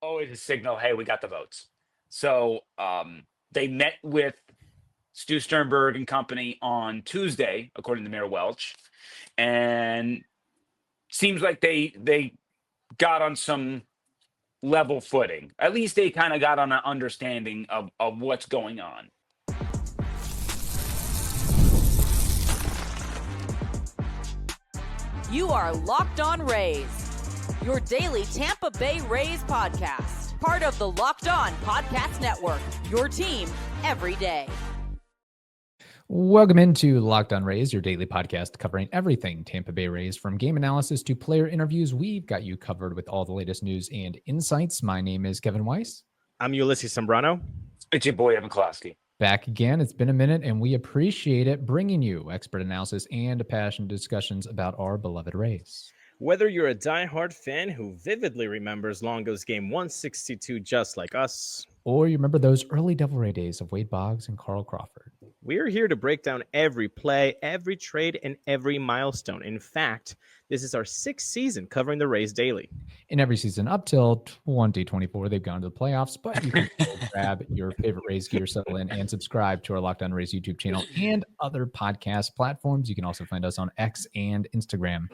always a signal, hey, we got the votes. So they met with Stu Sternberg and company on Tuesday, according to Mayor Welch, and seems like they got on some level footing. At least they kind of got on an understanding of what's going on. You are Locked On Rays, your daily Tampa Bay Rays podcast. Part of the Locked On Podcast Network, your team every day. Welcome into Locked On Rays, your daily podcast covering everything Tampa Bay Rays, from game analysis to player interviews. We've got you covered with all the latest news and insights. My name is Kevin Weiss. I'm Ulises Sambrano. It's your boy, Evan Closky. Back again. It's been a minute, and we appreciate it, bringing you expert analysis and passionate discussions about our beloved Rays. Whether you're a diehard fan who vividly remembers Longo's game 162 just like us, or you remember those early Devil Ray days of Wade Boggs and Carl Crawford, we're here to break down every play, every trade, and every milestone. In fact, this is our 6th season covering the Rays daily. In every season up till 2024, they've gone to the playoffs, but you can grab your favorite Rays gear, settle in, and subscribe to our Locked On Rays YouTube channel and other podcast platforms. You can also find us on X and Instagram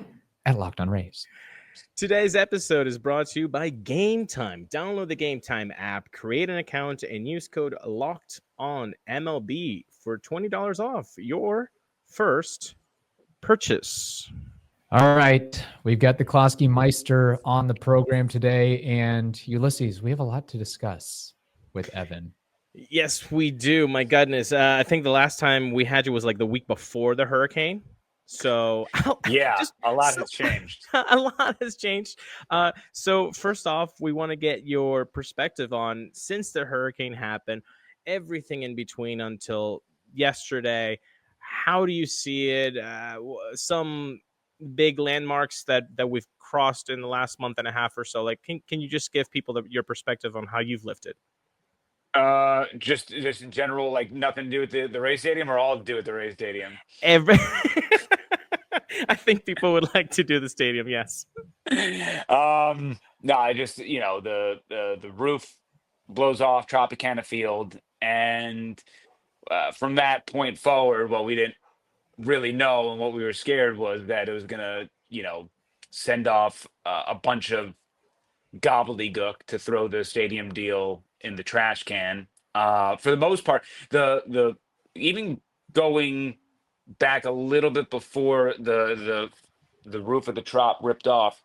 at Locked On Rays. Today's episode is brought to you by Gametime. Download the Gametime app, create an account, and use code LOCKEDONMLB for $20 off your first purchase. All right, we've got the Closky Meister on the program today, and Ulises, we have a lot to discuss with Evan. Yes, we do. My goodness. I think the last time we had you was like the week before the hurricane. So yeah, a lot has changed. A lot has changed. So first off, we want to get your perspective on, since the hurricane happened, everything in between until yesterday. How do you see it? Some big landmarks that we've crossed in the last month and a half or so. Like, can you just give people your perspective on how you've lived it? Just in general, like nothing to do with the Rays Stadium, or all to do with the Rays Stadium? I think people would like to do the stadium, yes. No, I just, the roof blows off Tropicana Field, and from that point forward, what we didn't really know and what we were scared was that it was gonna, send off a bunch of gobbledygook to throw the stadium deal in the trash can. For the most part, the even going back a little bit before the roof of the Trop ripped off,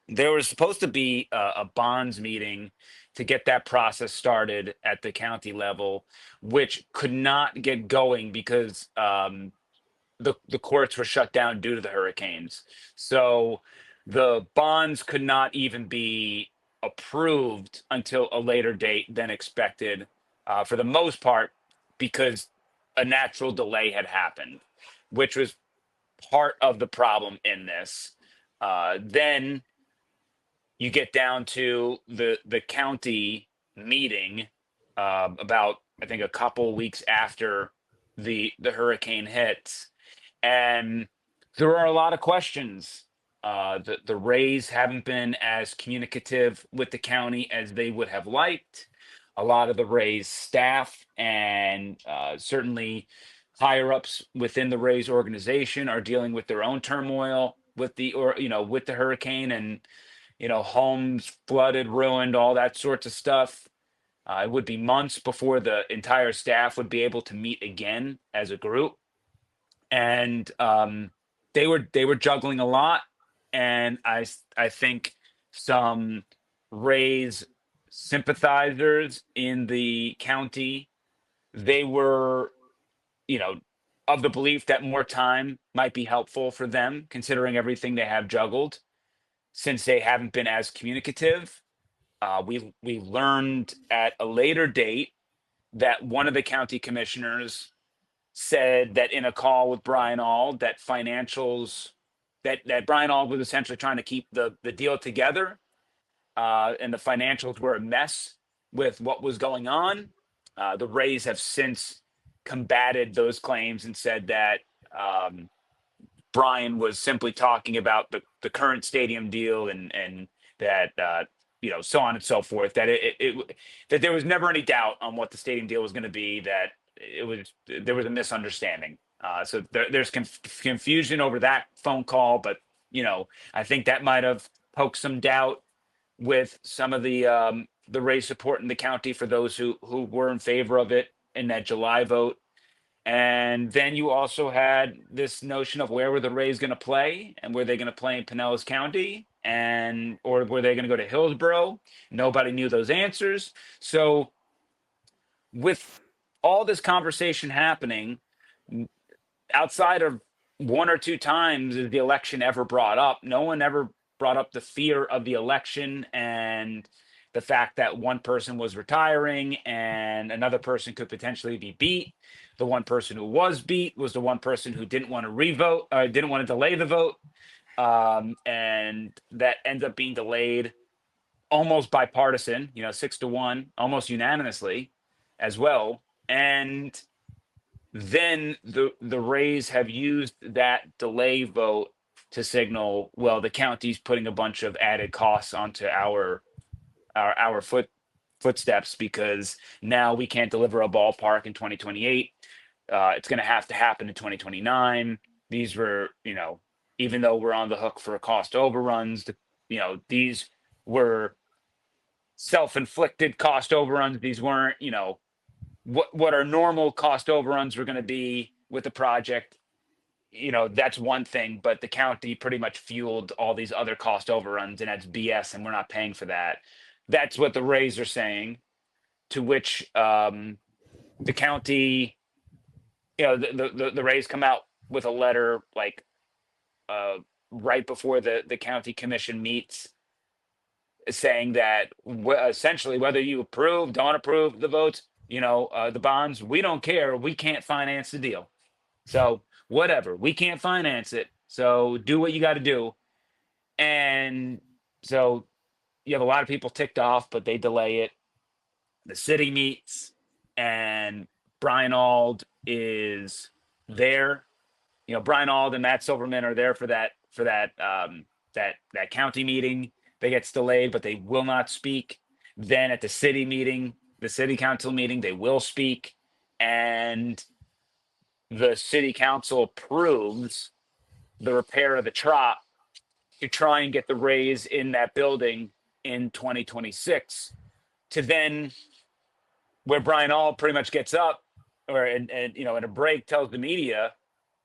there was supposed to be a bonds meeting to get that process started at the county level, which could not get going because the courts were shut down due to the hurricanes. So the bonds could not even be approved until a later date than expected, for the most part, because a natural delay had happened, which was part of the problem in this. Then you get down to the county meeting about, I think, a couple weeks after the hurricane hits, and there are a lot of questions. The Rays haven't been as communicative with the county as they would have liked. A lot of the Rays staff and certainly higher ups within the Rays organization are dealing with their own turmoil with the hurricane, and homes flooded, ruined, all that sorts of stuff. It would be months before the entire staff would be able to meet again as a group, and they were juggling a lot. And I think some Rays sympathizers in the county, they were, of the belief that more time might be helpful for them, considering everything they have juggled, since they haven't been as communicative. We learned at a later date that one of the county commissioners said that in a call with Brian Auld, that financials, that Brian Auld was essentially trying to keep the deal together, and the financials were a mess with what was going on. The Rays have since combated those claims and said that Brian was simply talking about the current stadium deal, and that so on and so forth, that that there was never any doubt on what the stadium deal was going to be, that there was a misunderstanding. So there's confusion over that phone call, but I think that might have poked some doubt with some of the Rays support in the county for those who were in favor of it in that July vote. And then you also had this notion of where were the Rays going to play, and were they going to play in Pinellas County, or were they going to go to Hillsborough? Nobody knew those answers. So with all this conversation happening, outside of one or two times is the election ever brought up, no one ever brought up the fear of the election and the fact that one person was retiring and another person could potentially be beat. The one person who was beat was the one person who didn't want to revote, or didn't want to delay the vote. And that ends up being delayed almost bipartisan, 6-1, almost unanimously as well. And then the Rays have used that delay vote to signal, well, the county's putting a bunch of added costs onto our footsteps, because now we can't deliver a ballpark in 2028. It's going to have to happen in 2029. These were, even though we're on the hook for cost overruns, these were self-inflicted cost overruns. These weren't, what our normal cost overruns were going to be with the project. That's one thing, but the county pretty much fueled all these other cost overruns, and that's BS, and we're not paying for that. That's what the Rays are saying, to which the county, the Rays come out with a letter like right before the county commission meets, saying that essentially, whether you approve, don't approve the votes, the bonds, we don't care. We can't finance the deal. So whatever, we can't finance it. So do what you got to do. And so you have a lot of people ticked off, but they delay it. The city meets, and Brian Ald is there. Brian Ald and Matt Silverman are there for that county meeting. That gets delayed, but they will not speak. Then at the city meeting, the city council meeting, they will speak, and the city council approves the repair of the Trop to try and get the Rays in that building in 2026. To then, where Brian Ald pretty much gets up, or in a break, tells the media,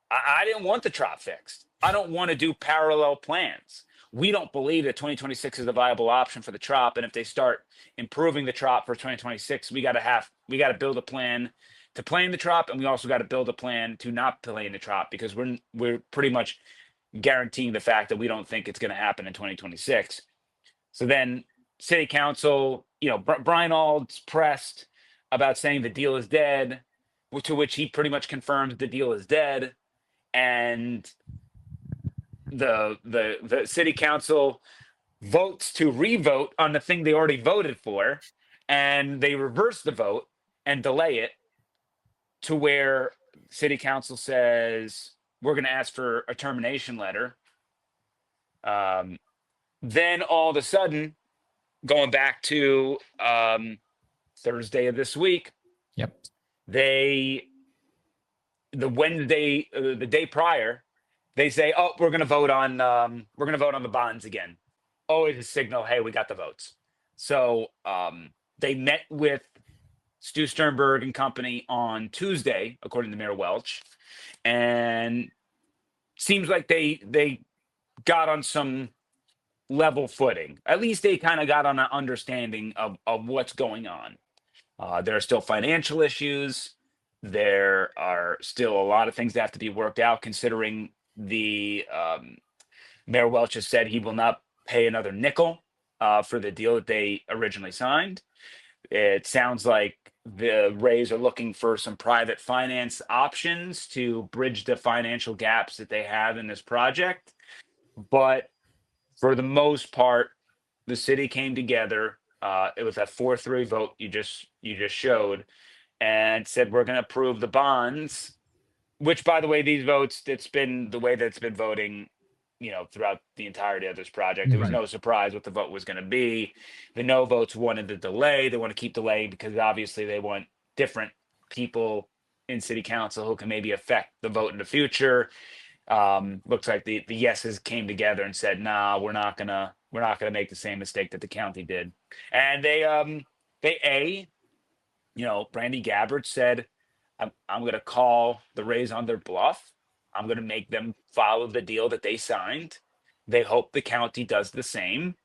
I didn't want the Trop fixed. I don't want to do parallel plans. We don't believe that 2026 is a viable option for the Trop, and if they start improving the Trop for 2026, we got to build a plan to play in the Trop, and we also got to build a plan to not play in the Trop, because we're pretty much guaranteeing the fact that we don't think it's going to happen in 2026. So then, city council, Brian Ald's pressed about saying the deal is dead, to which he pretty much confirms the deal is dead, and the city council votes to revote on the thing they already voted for, and they reverse the vote and delay it, to where city council says, we're going to ask for a termination letter. Then all of a sudden, going back to Thursday of this week, Yep. the Wednesday, the day prior, they say, "Oh, we're going to vote on the bonds again." Always a signal, hey, we got the votes. So they met with Stu Sternberg and company on Tuesday, according to Mayor Welch, and seems like they got on some level footing. At least they kind of got on an understanding of what's going on. There are still financial issues. There are still a lot of things that have to be worked out, considering the Mayor Welch has said he will not pay another nickel for the deal that they originally signed. It sounds like the Rays are looking for some private finance options to bridge the financial gaps that they have in this project. But for the most part, the city came together. It was that 4-3 vote you just showed, and said, we're going to approve the bonds, which, by the way, these votes, it's been the way that it's been voting throughout the entirety of this project. It was no surprise what the vote was going to be. The no votes wanted to delay. They want to keep delaying because obviously they want different people in city council who can maybe affect the vote in the future. Looks like the yeses came together and said, nah, we're not gonna make the same mistake that the county did. And Brandy Gabbard said, I'm gonna call the Rays on their bluff. I'm gonna make them follow the deal that they signed. They hope the county does the same.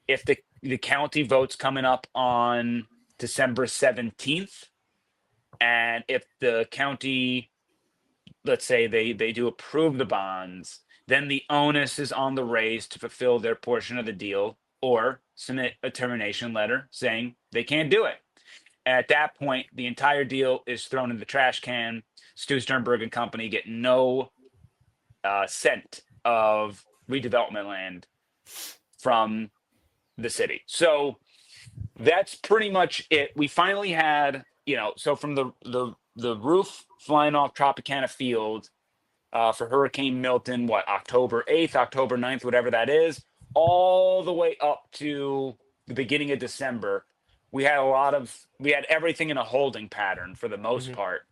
If the county vote's coming up on December 17th, and if the county, let's say they do approve the bonds, then the onus is on the Rays to fulfill their portion of the deal or submit a termination letter saying they can't do it. At that point, the entire deal is thrown in the trash can. Stu Sternberg and company get no cent of redevelopment land from the city. So that's pretty much it. We finally had, so from the roof flying off Tropicana Field for Hurricane Milton, October 8th, October 9th, whatever that is, all the way up to the beginning of December, we had everything in a holding pattern for the most part.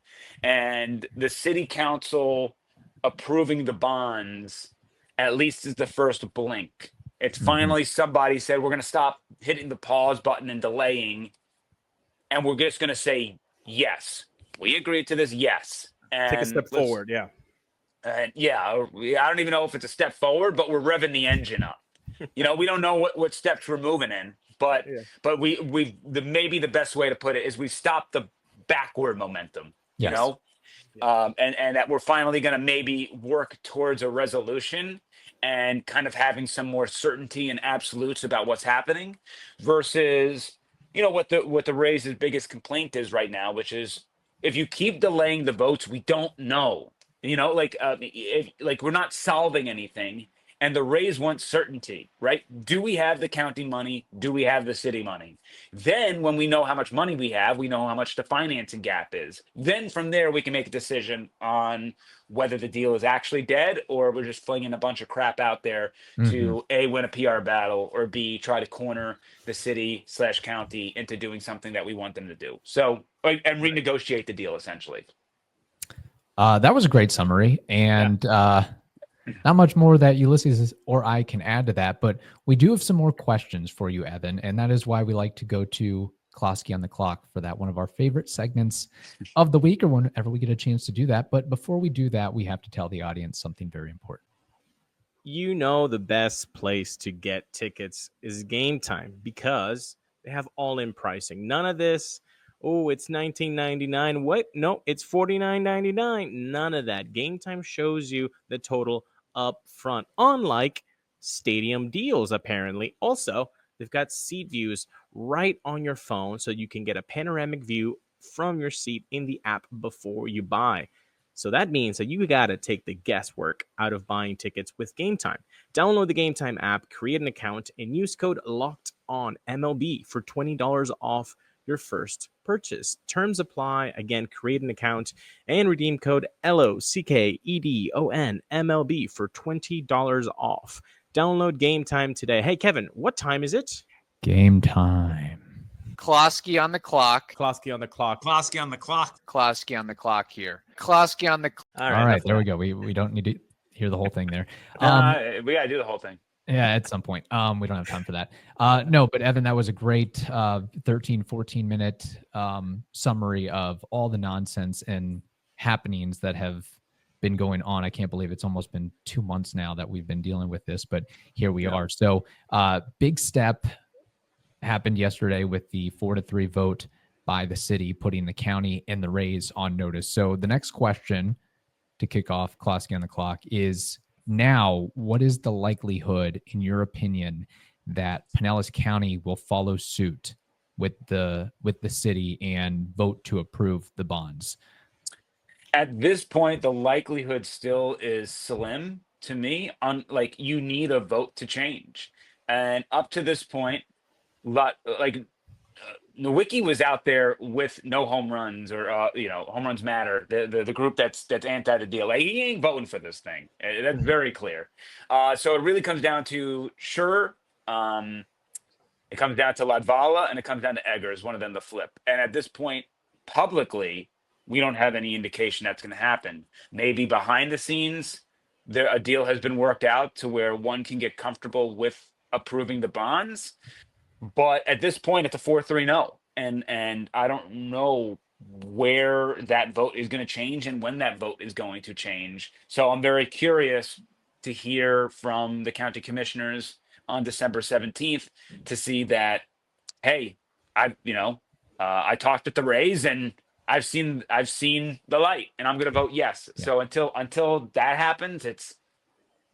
And the city council approving the bonds at least is the first blink. It's finally somebody said, we're going to stop hitting the pause button and delaying. And we're just going to say, yes, we agreed to this. Yes. And take a step forward. Yeah. And I don't even know if it's a step forward, but we're revving the engine up. We don't know what steps we're moving in, but maybe the best way to put it is we stopped the backward momentum, and that we're finally going to maybe work towards a resolution and kind of having some more certainty and absolutes about what's happening versus, what the Rays' biggest complaint is right now, which is if you keep delaying the votes, we don't know, we're not solving anything. And the Rays want certainty, right? Do we have the county money? Do we have the city money? Then when we know how much money we have, we know how much the financing gap is. Then from there, we can make a decision on whether the deal is actually dead or we're just flinging a bunch of crap out there to A, win a PR battle, or B, try to corner the city/county into doing something that we want them to do. So, and renegotiate the deal, essentially. That was a great summary. And not much more that Ulises or I can add to that, but we do have some more questions for you, Evan, and that is why we like to go to Closky on the Clock for that, one of our favorite segments of the week or whenever we get a chance to do that. But before we do that, we have to tell the audience something very important. The best place to get tickets is Gametime because they have all-in pricing. None of this, it's $19.99. What? No, it's $49.99. None of that. Gametime shows you the total up front, unlike stadium deals, apparently. Also, they've got seat views right on your phone, so you can get a panoramic view from your seat in the app before you buy. So that means that you got to take the guesswork out of buying tickets with Gametime. Download the Gametime app, create an account, and use code LOCKEDONMLB for $20 off your first purchase. Terms apply. Again, create an account and redeem code LOCKEDONMLB for $20 off. Download Gametime today. Hey, Kevin, what time is it? Gametime. Closky on the clock. Closky on the clock. Closky on the clock. Closky on the clock here. Closky on the clock. All right, there we go. We don't need to hear the whole thing there. We got to do the whole thing. Yeah, at some point. We don't have time for that. No, but Evan, that was a great 13, 14-minute summary of all the nonsense and happenings that have been going on. I can't believe it's almost been 2 months now that we've been dealing with this, but here we are. So big step happened yesterday with the 4-3 vote by the city, putting the county and the Rays on notice. So the next question to kick off Closky on the Clock is, now, what is the likelihood, in your opinion, that Pinellas County will follow suit with the city and vote to approve the bonds? At this point, the likelihood still is slim to me. You need a vote to change, and up to this point, Nowicki was out there with no home runs or home runs matter. The group that's anti the deal. Like, he ain't voting for this thing. That's very clear. So it really comes down to um, it comes down to Latvala and it comes down to Eggers, one of them to flip. And at this point, publicly, we don't have any indication that's going to happen. Maybe behind the scenes, a deal has been worked out to where one can get comfortable with approving the bonds. But at this point, it's a 4-3 no. And I don't know where that vote is going to change and when that vote is going to change. So I'm very curious to hear from the county commissioners on December 17th to see that, hey, I talked with the Rays and I've seen the light and I'm going to vote yes. Yeah. So until that happens,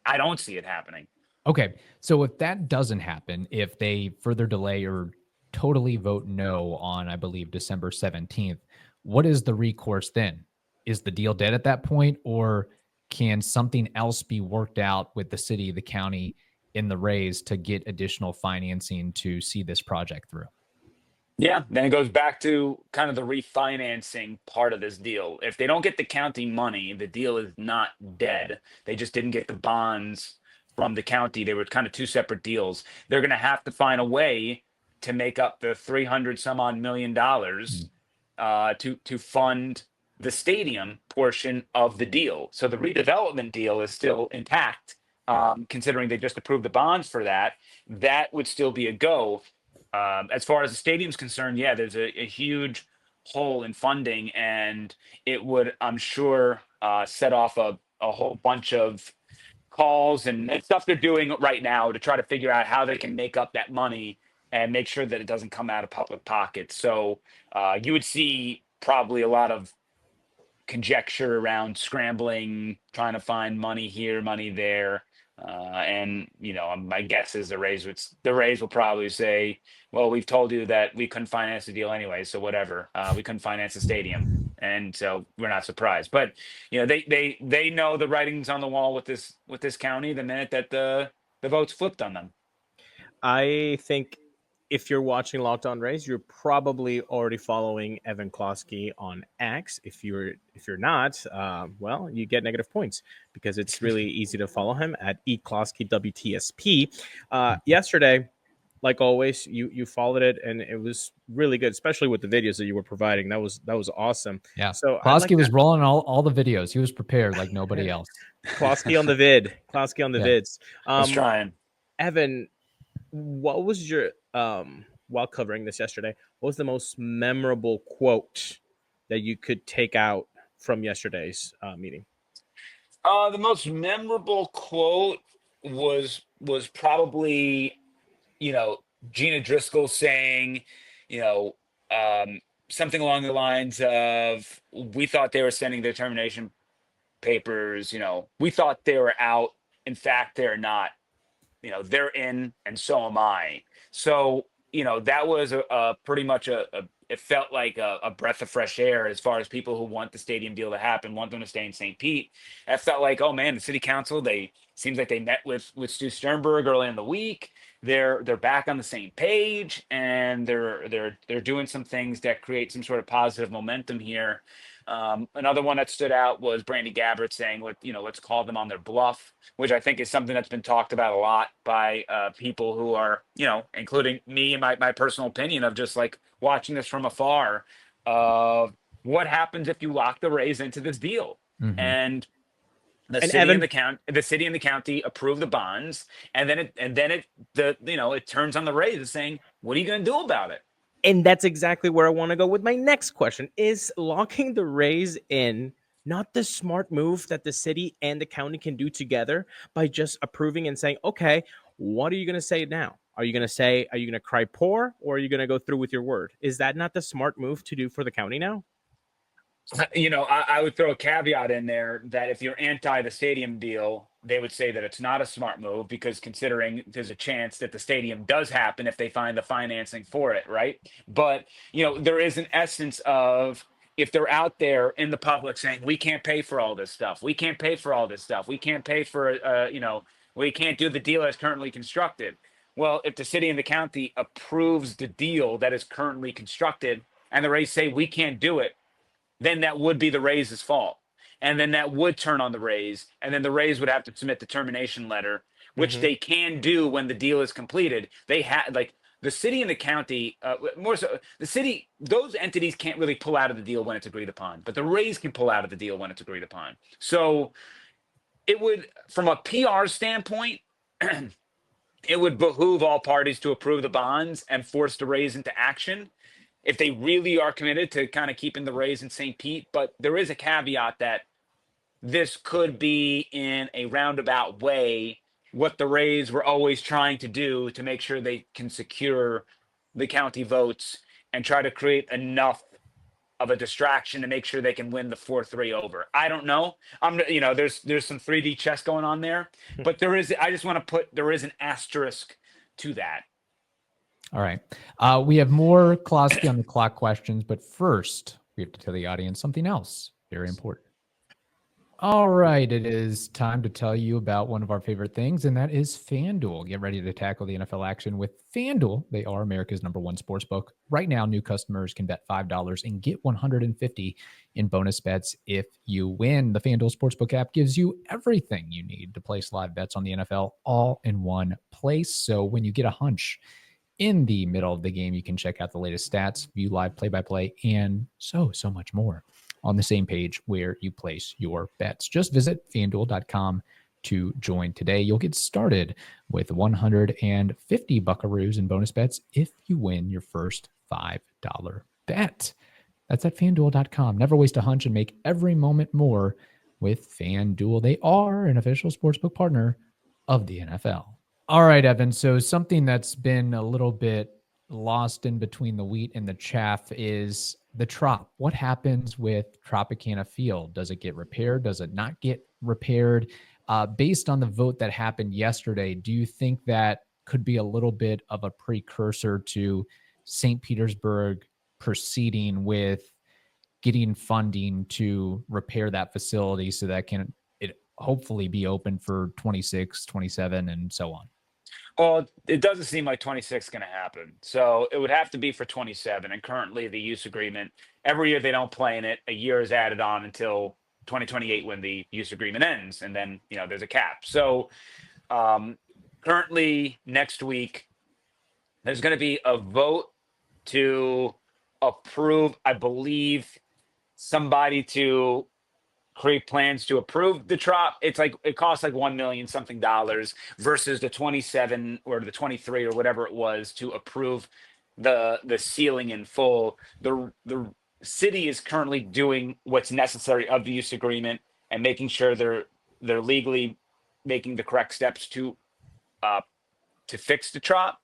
I don't see it happening. Okay. So if that doesn't happen, if they further delay or totally vote no on, I believe, December 17th, what is the recourse then? Is the deal dead at that point, or can something else be worked out with the city, the county, in the Rays to get additional financing to see this project through? Yeah, then it goes back to kind of the refinancing part of this deal. If they don't get the county money, the deal is not dead. They just didn't get the bonds from the county. They were kind of two separate deals. They're going to have to find a way to make up the 300 some odd $1 million to fund the stadium portion of the deal. So the redevelopment deal is still intact, considering they just approved the bonds for that. That would still be a go. As far as the stadium's concerned, yeah, there's a huge hole in funding, and it would, I'm sure, set off a whole bunch of calls and stuff they're doing right now to try to figure out how they can make up that money and make sure that it doesn't come out of public pockets. So you would see probably a lot of conjecture around scrambling, trying to find money here, money there. And my guess is the Rays will probably say, well, we've told you that we couldn't finance the deal anyway, so whatever. We couldn't finance the stadium, and so we're not surprised. But they know the writing's on the wall with this county the minute that the votes flipped on them. I think if you're watching Locked On Rays, you're probably already following Evan Closky on X. If you're not, well, you get negative points because it's really easy to follow him at eClosky WTSP. Yesterday, like always, you followed it and it was really good, especially with the videos that you were providing. That was awesome. Yeah. So Closky was rolling all the videos. He was prepared like nobody else. Closky on the vid. Closky on the vids. I was trying. Evan, what was your while covering this yesterday, what was the most memorable quote that you could take out from yesterday's meeting? The most memorable quote was probably, Gina Driscoll saying, something along the lines of, we thought they were sending their termination papers, we thought they were out. In fact, they're not. They're in, and so am I. So, that was a pretty much it felt like a breath of fresh air as far as people who want the stadium deal to happen, want them to stay in St. Pete. It felt like, oh man, the city council, seems like they met with Stu Sternberg early in the week. They're back on the same page, and they're doing some things that create some sort of positive momentum here. Another one that stood out was Brandy Gabbert saying, let's call them on their bluff, which I think is something that's been talked about a lot by people who are, including me and my personal opinion of just like watching this from afar of what happens if you lock the Rays into this deal. Mm-hmm. And the city and the county approve the bonds, and then it turns on the Rays saying, what are you going to do about it? And that's exactly where I want to go with my next question. Is locking the Rays in not the smart move that the city and the county can do together by just approving and saying, okay, what are you going to say now? Are you going to cry poor, or are you going to go through with your word? Is that not the smart move to do for the county now? I would throw a caveat in there that if you're anti the stadium deal, they would say that it's not a smart move, because considering there's a chance that the stadium does happen if they find the financing for it, right? But, there is an essence of, if they're out there in the public saying, we can't pay for all this stuff, we can't pay for all this stuff, we can't pay for, we can't do the deal as currently constructed. Well, if the city and the county approves the deal that is currently constructed and the Rays say we can't do it, then that would be the Rays' fault. And then that would turn on the Rays. And then the Rays would have to submit the termination letter, which Mhm. they can do when the deal is completed. They had like the city and the county, more so the city, those entities can't really pull out of the deal when it's agreed upon, but the Rays can pull out of the deal when it's agreed upon. So it would, from a PR standpoint, it would behoove all parties to approve the bonds and force the Rays into action if they really are committed to kind of keeping the Rays in St. Pete. But there is a caveat that this could be in a roundabout way what the Rays were always trying to do to make sure they can secure the county votes and try to create enough of a distraction to make sure they can win the 4-3 over. I don't know. There's some 3D chess going on there, but I just want to there is an asterisk to that. All right. We have more Closky on the clock questions, but first we have to tell the audience something else very important. All right, it is time to tell you about one of our favorite things, and that is FanDuel. Get ready to tackle the NFL action with FanDuel. They are America's #1 sportsbook. Right now, new customers can bet $5 and get $150 in bonus bets if you win. The FanDuel Sportsbook app gives you everything you need to place live bets on the NFL all in one place. So when you get a hunch in the middle of the game, you can check out the latest stats, view live play-by-play, and so much more on the same page where you place your bets. Just visit FanDuel.com to join today. You'll get started with 150 buckaroos in bonus bets if you win your first $5 bet. That's at FanDuel.com. Never waste a hunch and make every moment more with FanDuel. They are an official sportsbook partner of the NFL. All right, Evan. So something that's been a little bit lost in between the wheat and the chaff is the Trop. What happens with Tropicana Field? Does it get repaired? Does it not get repaired? Based on the vote that happened yesterday, do you think that could be a little bit of a precursor to St. Petersburg proceeding with getting funding to repair that facility so that it hopefully be open for 26, 27, and so on? Well, it doesn't seem like 26 is going to happen. So it would have to be for 27. And currently, the use agreement, every year they don't play in it. A year is added on until 2028 when the use agreement ends. And then, there's a cap. So currently, next week, there's going to be a vote to approve, I believe, somebody to create plans to approve the Trop. It's like it costs like $1 million something versus the 27 or the 23 or whatever it was to approve the ceiling in full. The city is currently doing what's necessary of the use agreement and making sure they're legally making the correct steps to fix the Trop.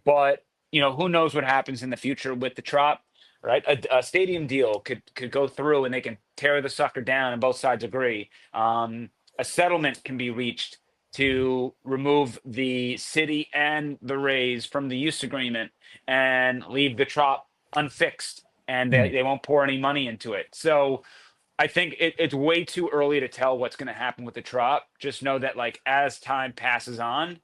But who knows what happens in the future with the Trop. Right, a stadium deal could go through and they can tear the sucker down and both sides agree. A settlement can be reached to remove the city and the Rays from the use agreement and leave the Trop unfixed, and they won't pour any money into it. So I think it's way too early to tell what's going to happen with the Trop. Just know that as time passes on,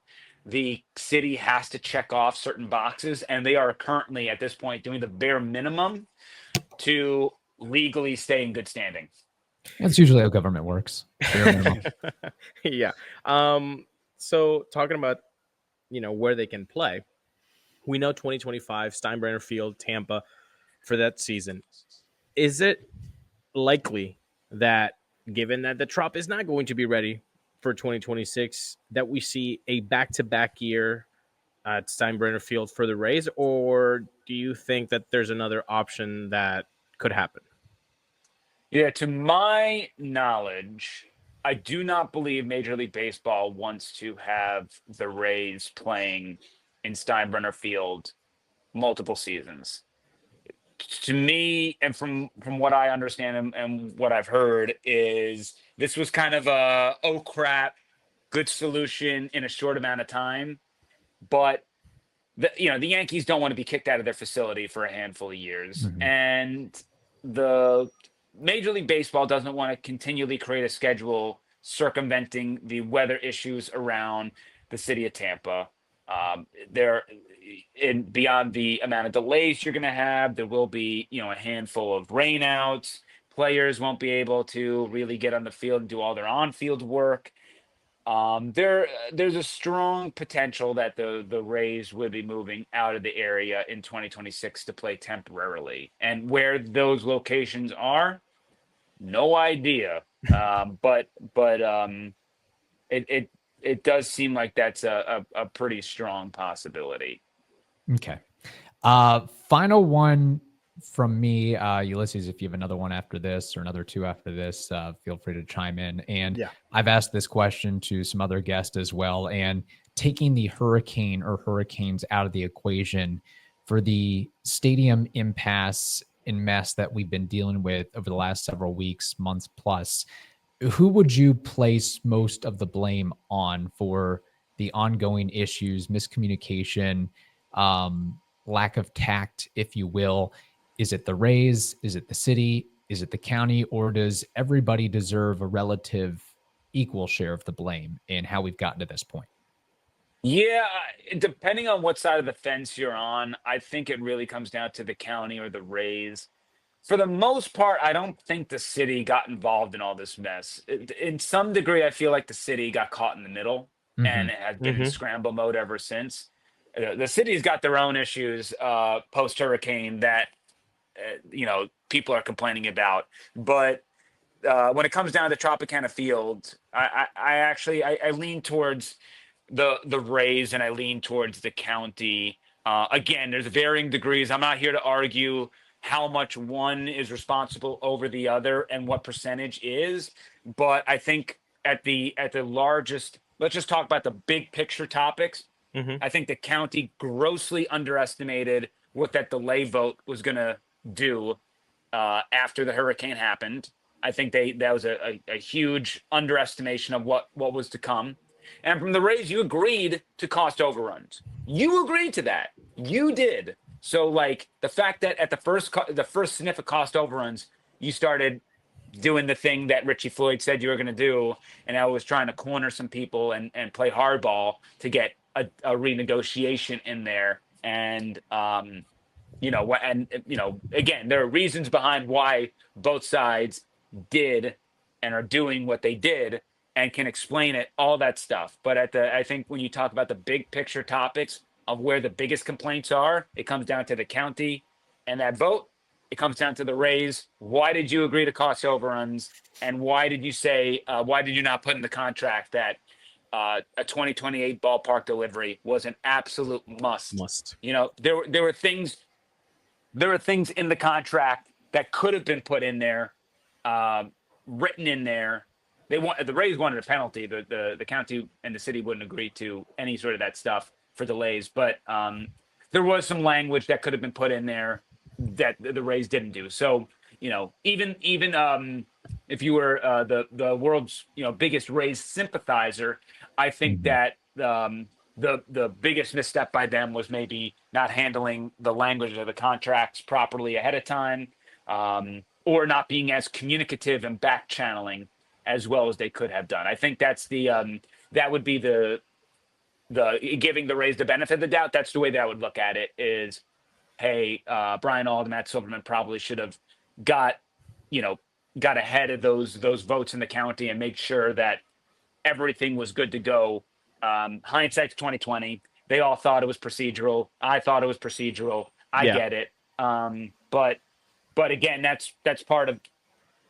the city has to check off certain boxes, and they are currently at this point doing the bare minimum to legally stay in good standing. That's usually how government works. Yeah. So talking about, where they can play, we know 2025 Steinbrenner Field, Tampa for that season. Is it likely that, given that the Trop is not going to be ready for 2026, that we see a back-to-back year at Steinbrenner Field for the Rays, or do you think that there's another option that could happen? Yeah, to my knowledge, I do not believe Major League Baseball wants to have the Rays playing in Steinbrenner Field multiple seasons. To me, and from what I understand and what I've heard, is this was kind of a oh crap, good solution in a short amount of time. But the Yankees don't want to be kicked out of their facility for a handful of years, and the Major League Baseball doesn't want to continually create a schedule circumventing the weather issues around the city of Tampa. There, in beyond the amount of delays you're going to have, there will be, a handful of rainouts. Players won't be able to really get on the field and do all their on-field work. There's a strong potential that the Rays would be moving out of the area in 2026 to play temporarily, and where those locations are, no idea. But it does seem like that's a pretty strong possibility. Okay. Final one from me, Ulises, if you have another one after this or another two after this, feel free to chime in. And Yeah. I've asked this question to some other guests as well. And taking the hurricane or hurricanes out of the equation for the stadium impasse and mess that we've been dealing with over the last several weeks, months plus, who would you place most of the blame on for the ongoing issues, miscommunication, lack of tact, if you will? Is it the Rays? Is it the city? Is it the county? Or does everybody deserve a relative equal share of the blame in how we've gotten to this point? Yeah, depending on what side of the fence you're on, I think it really comes down to the county or the Rays. For the most part, I don't think the city got involved in all this mess. In some degree, I feel like the city got caught in the middle and it has been in scramble mode ever since. The city's got their own issues post hurricane that people are complaining about. But when it comes down to Tropicana Field, I lean towards the Rays and I lean towards the county. Again, there's varying degrees. I'm not here to argue how much one is responsible over the other and what percentage is, but I think at the largest, let's just talk about the big picture topics. I think the county grossly underestimated what that delay vote was going to do after the hurricane happened. I think that was a huge underestimation of what was to come. And from the Rays, you agreed to cost overruns. You agreed to that. You did. So, like, the fact that at the first sniff of cost overruns, you started doing the thing that Richie Floyd said you were going to do, and I was trying to corner some people and play hardball to get a renegotiation in there. And again, there are reasons behind why both sides did and are doing what they did and can explain it, all that stuff. But I think when you talk about the big picture topics of where the biggest complaints are, it comes down to the county and that vote. It comes down to the Rays. Why did you agree to cost overruns? And why did you not put in the contract that a 2028 ballpark delivery was an absolute must? There were things in the contract that could have been put in there, written in there. The Rays wanted a penalty. The county and the city wouldn't agree to any sort of that stuff for delays, but there was some language that could have been put in there that the Rays didn't do. So, even if you were the world's biggest Rays sympathizer, I think that the biggest misstep by them was maybe not handling the language of the contracts properly ahead of time, or not being as communicative and back channeling as well as they could have done. I think that's that would be the giving the Rays the benefit of the doubt. That's the way that I would look at it is, hey, Brian Auld and Matt Silverman probably should have got ahead of those votes in the county and make sure that everything was good to go. Hindsight's 2020. They all thought it was procedural. I thought it was procedural. I get it. But again, that's part of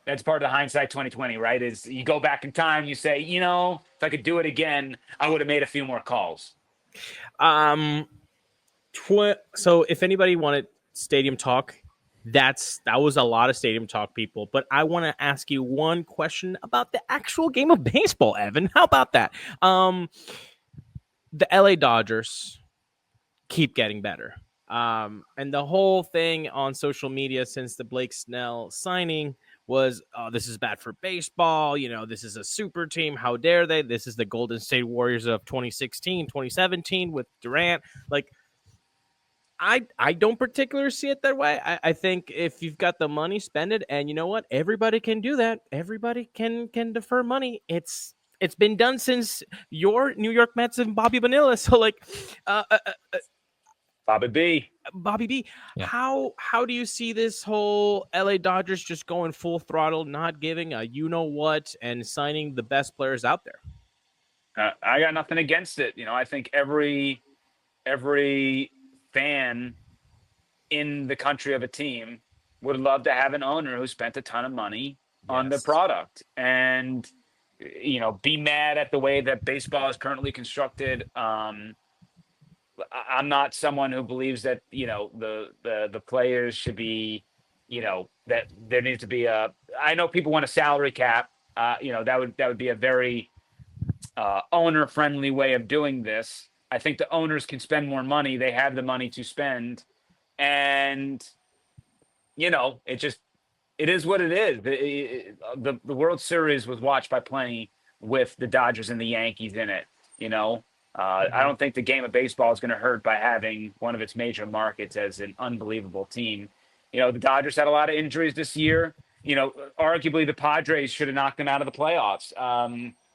the hindsight 2020, right? Is you go back in time, you say, if I could do it again, I would have made a few more calls. So if anybody wanted stadium talk, that was a lot of stadium talk, people. But I want to ask you one question about the actual game of baseball, Evan. How about that? The LA Dodgers keep getting better. And the whole thing on social media since the Blake Snell signing was, oh, this is bad for baseball. This is a super team. How dare they? This is the Golden State Warriors of 2016, 2017 with Durant. Like, I don't particularly see it that way. I think if you've got the money, spend it. And you know what? Everybody can do that. Everybody can defer money. It's It's been done since your New York Mets and Bobby Bonilla. So like, Bobby B. Bobby B, Yeah. how do you see this whole LA Dodgers just going full throttle, not giving a you know what, and signing the best players out there? I got nothing against it. I think every fan in the country of a team would love to have an owner who spent a ton of money on the Yes. product, and be mad at the way that baseball is currently constructed. I'm not someone who believes that the players should be, that there needs to be a. I know people want a salary cap. That would be a very owner friendly way of doing this. I think the owners can spend more money. They have the money to spend, and it is what it is. The World Series was watched by plenty with the Dodgers and the Yankees in it. I don't think the game of baseball is going to hurt by having one of its major markets as an unbelievable team. The Dodgers had a lot of injuries this year. Arguably the Padres should have knocked them out of the playoffs.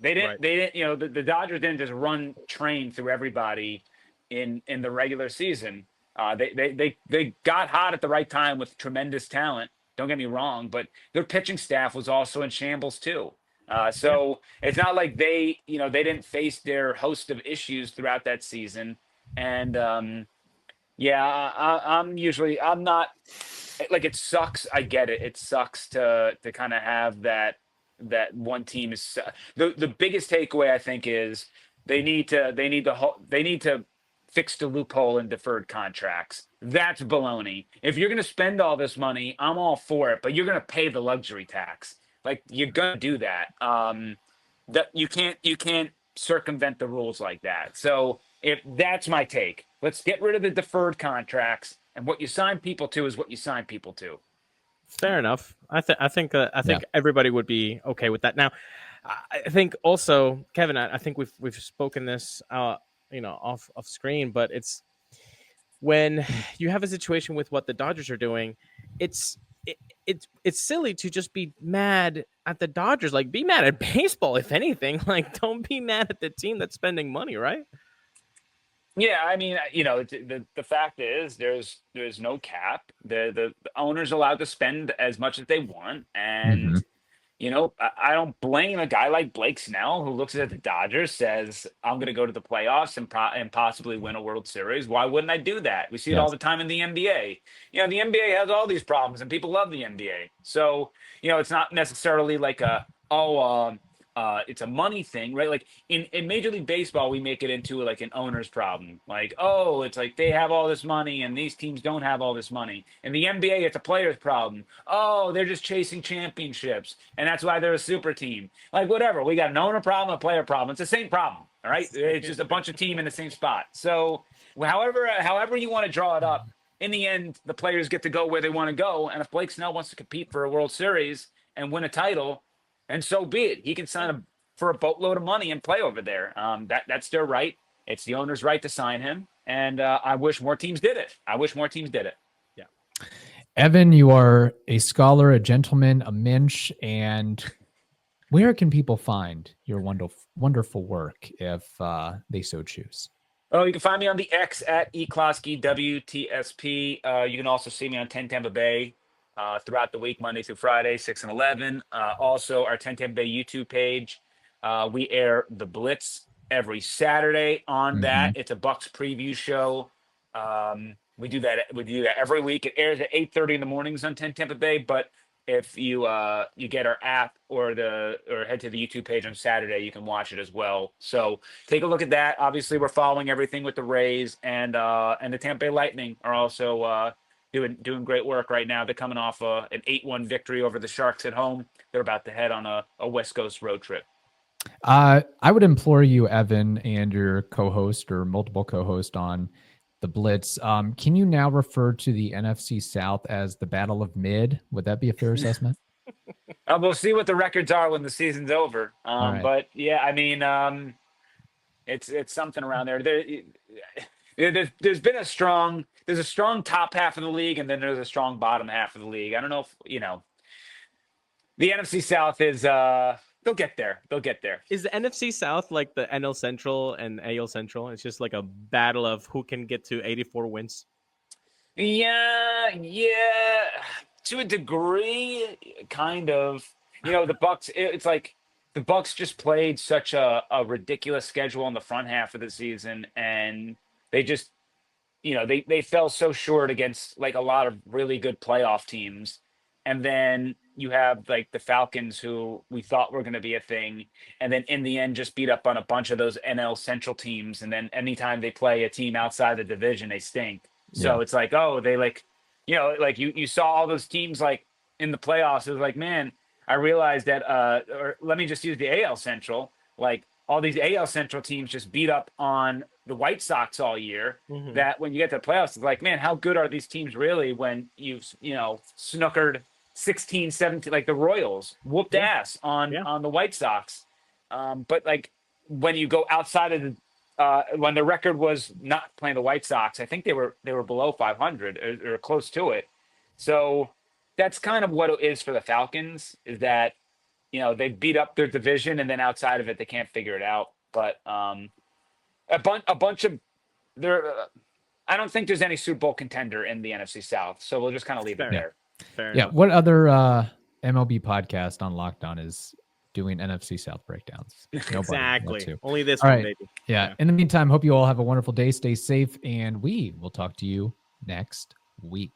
They didn't. Right. They didn't. The Dodgers didn't just run train through everybody in the regular season. They got hot at the right time with tremendous talent. Don't get me wrong, but their pitching staff was also in shambles too. So it's not like they didn't face their host of issues throughout that season. And I'm not like, it sucks. I get it. It sucks to kind of have that one team is the biggest takeaway, I think, is they need to fix the loophole in deferred contracts. That's baloney. If you're going to spend all this money, I'm all for it, but you're going to pay the luxury tax. Like, you're going to do that. That you can't circumvent the rules like that. So if that's my take, let's get rid of the deferred contracts, and what you sign people to is what you sign people to. Fair enough. I think everybody would be okay with that. Now, I think also, Kevin, I think we've spoken this off screen, but it's when you have a situation with what the Dodgers are doing, it's silly to just be mad at the Dodgers. Like, be mad at baseball, if anything. Like, don't be mad at the team that's spending money, right? Yeah, I mean, the fact is there's no cap. The owner's allowed to spend as much as they want, and I don't blame a guy like Blake Snell, who looks at the Dodgers, says, I'm going to go to the playoffs and possibly win a World Series. Why wouldn't I do that? We see it all the time in the NBA. The NBA has all these problems, and people love the NBA. So, it's not necessarily like it's a money thing, right? Like in Major League Baseball, we make it into like an owner's problem. Like, oh, it's like they have all this money and these teams don't have all this money. In the NBA, it's a player's problem. Oh, they're just chasing championships, and that's why they're a super team. Like, whatever. We got an owner problem, a player problem. It's the same problem, all right? It's just a bunch of team in the same spot. So however you want to draw it up, in the end, the players get to go where they want to go. And if Blake Snell wants to compete for a World Series and win a title, and so be it. He can sign for a boatload of money and play over there. That's their right. It's the owner's right to sign him. And I wish more teams did it. Yeah. Evan, you are a scholar, a gentleman, a mensch, and where can people find your wonderful work if they so choose? Oh, you can find me on the X at Closky, WTSP. You can also see me on 10 Tampa Bay. Throughout the week, Monday through Friday, 6 and 11. Also, our 10 Tampa Bay YouTube page. We air the Blitz every Saturday on that. It's a Bucks preview show. We do that every week. It airs at 8:30 in the mornings on 10 Tampa Bay. But if you get our app or head to the YouTube page on Saturday, you can watch it as well. So take a look at that. Obviously, we're following everything with the Rays, and the Tampa Bay Lightning are also doing great work right now. They're coming off an 8-1 victory over the Sharks at home. They're about to head on a West Coast road trip. I would implore you, Evan, and your co-host or multiple co-host on the Blitz. Can you now refer to the NFC South as the Battle of Mid? Would that be a fair assessment? We'll see what the records are when the season's over. Right. But yeah, I mean, it's something around there. There's been a strong top half of the league, and then there's a strong bottom half of the league. I don't know if the NFC South is they'll get there. They'll get there. Is the NFC South like the NL Central and AL Central? It's just like a battle of who can get to 84 wins. Yeah, to a degree, kind of. The Bucks. It's like the Bucks just played such a ridiculous schedule in the front half of the season, and they just, they fell so short against like a lot of really good playoff teams. And then you have like the Falcons, who we thought were going to be a thing, and then in the end just beat up on a bunch of those NL Central teams. And then anytime they play a team outside the division, they stink. So it's like, oh, they like, like you saw all those teams like in the playoffs. It was like, man, I realized that, or let me just use the AL Central. Like all these AL Central teams just beat up on the White Sox all year. Mhm. That when you get to the playoffs, it's like, man, how good are these teams really when you've, snookered 16, 17, like the Royals whooped ass on the White Sox. But like when you go outside of when the record was not playing the White Sox, I think they were below 500 or close to it. So that's kind of what it is for the Falcons, is that, they beat up their division and then outside of it, they can't figure it out. But a bunch of there, I don't think there's any Super Bowl contender in the NFC South. So we'll just kind of leave it there. Fair Yeah. enough. What other MLB podcast on Locked On is doing NFC South breakdowns? Nobody. Exactly. That too. Only this All one, right. baby. Yeah. In the meantime, hope you all have a wonderful day. Stay safe, and we will talk to you next week.